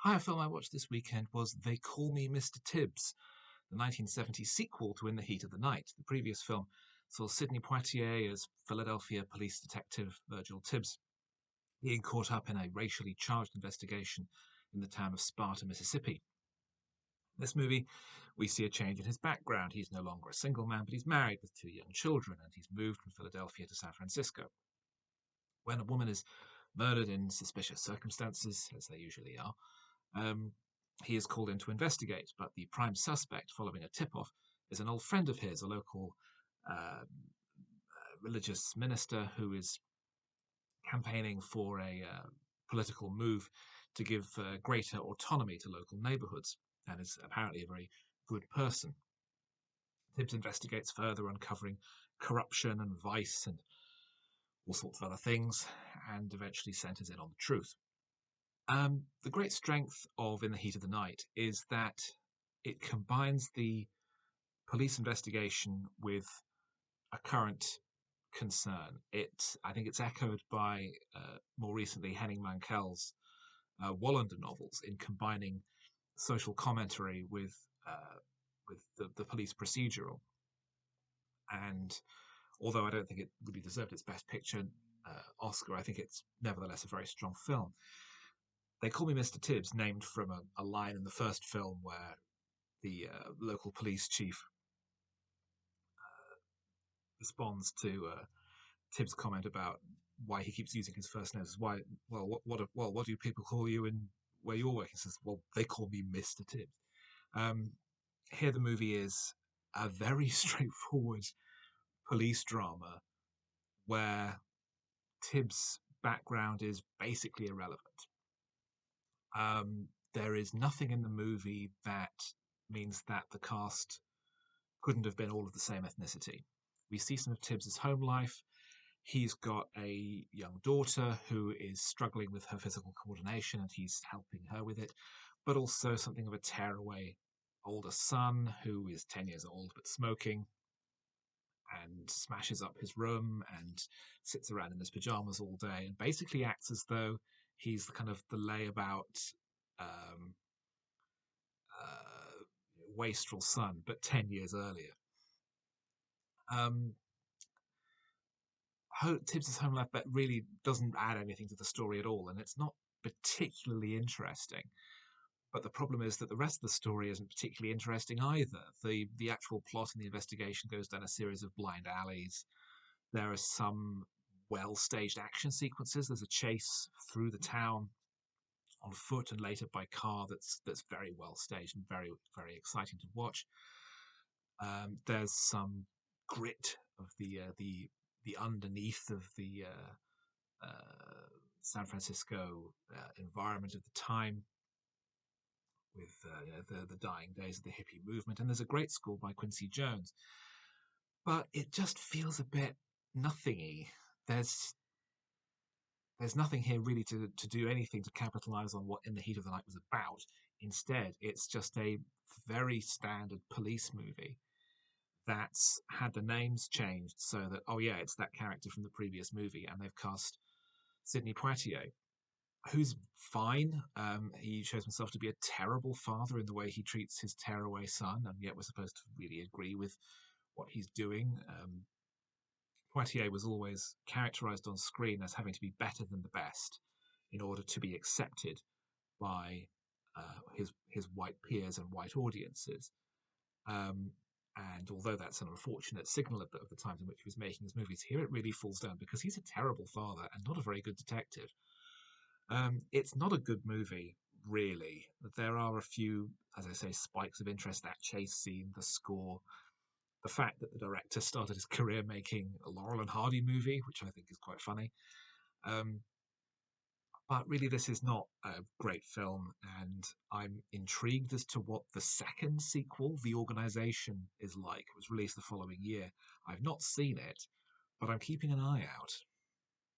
Hi, a film I watched this weekend was They Call Me Mr. Tibbs, the 1970s sequel to In the Heat of the Night. The previous film saw Sidney Poitier as Philadelphia police detective Virgil Tibbs being caught up in a racially charged investigation in the town of Sparta, Mississippi. In this movie, we see a change in his background. He's no longer a single man, but he's married with two young children, and he's moved from Philadelphia to San Francisco. When a woman is murdered in suspicious circumstances, as they usually are, um, he is called in to investigate, but the prime suspect, following a tip-off, is an old friend of his, a local religious minister who is campaigning for a political move to give greater autonomy to local neighborhoods, and is apparently a very good person. Tibbs investigates further, uncovering corruption and vice and all sorts of other things, and eventually centers in on the truth. The great strength of In the Heat of the Night is that it combines the police investigation with a current concern. I think it's echoed by more recently Henning Mankel's Wallander novels in combining social commentary with the police procedural. And although I don't think it really deserved its Best Picture Oscar, I think it's nevertheless a very strong film. They Call Me Mr. Tibbs, named from a line in the first film where the local police chief responds to Tibbs' comment about why he keeps using his first name. Why? Well, what do people call you in where you're working? He says, well, they call me Mr. Tibbs. Here, the movie is a very straightforward police drama where Tibbs' background is basically irrelevant. There is nothing in the movie that means that the cast couldn't have been all of the same ethnicity. We see some of Tibbs' home life. He's got a young daughter who is struggling with her physical coordination, and he's helping her with it, but also something of a tearaway older son who is 10 years old but smoking and smashes up his room and sits around in his pajamas all day and basically acts as though he's the kind of the layabout um, wastrel son, but 10 years earlier. Tibbs' home life that really doesn't add anything to the story at all, and it's not particularly interesting. But the problem is that the rest of the story isn't particularly interesting either. The actual plot and the investigation goes down a series of blind alleys. There are some well-staged action sequences. There's a chase through the town on foot and later by car that's very well staged and very, very exciting to watch. There's some grit of the underneath of the San Francisco environment of the time, with the dying days of the hippie movement. And there's a great score by Quincy Jones, but it just feels a bit nothingy. There's nothing here really to do anything to capitalize on what In the Heat of the Night was about. Instead, it's just a very standard police movie that's had the names changed so that, oh yeah, it's that character from the previous movie, and they've cast Sidney Poitier, who's fine. He shows himself to be a terrible father in the way he treats his tearaway son, and yet we're supposed to really agree with what he's doing. Poitier was always characterized on screen as having to be better than the best in order to be accepted by his white peers and white audiences. And although that's an unfortunate signal of the times in which he was making his movies, here it really falls down because he's a terrible father and not a very good detective. It's not a good movie, really. There are a few, as I say, spikes of interest. That chase scene, the score, the fact that the director started his career making a Laurel and Hardy movie, which I think is quite funny. But really, this is not a great film, and I'm intrigued as to what the second sequel, The Organization, is like. It was released the following year. I've not seen it, but I'm keeping an eye out.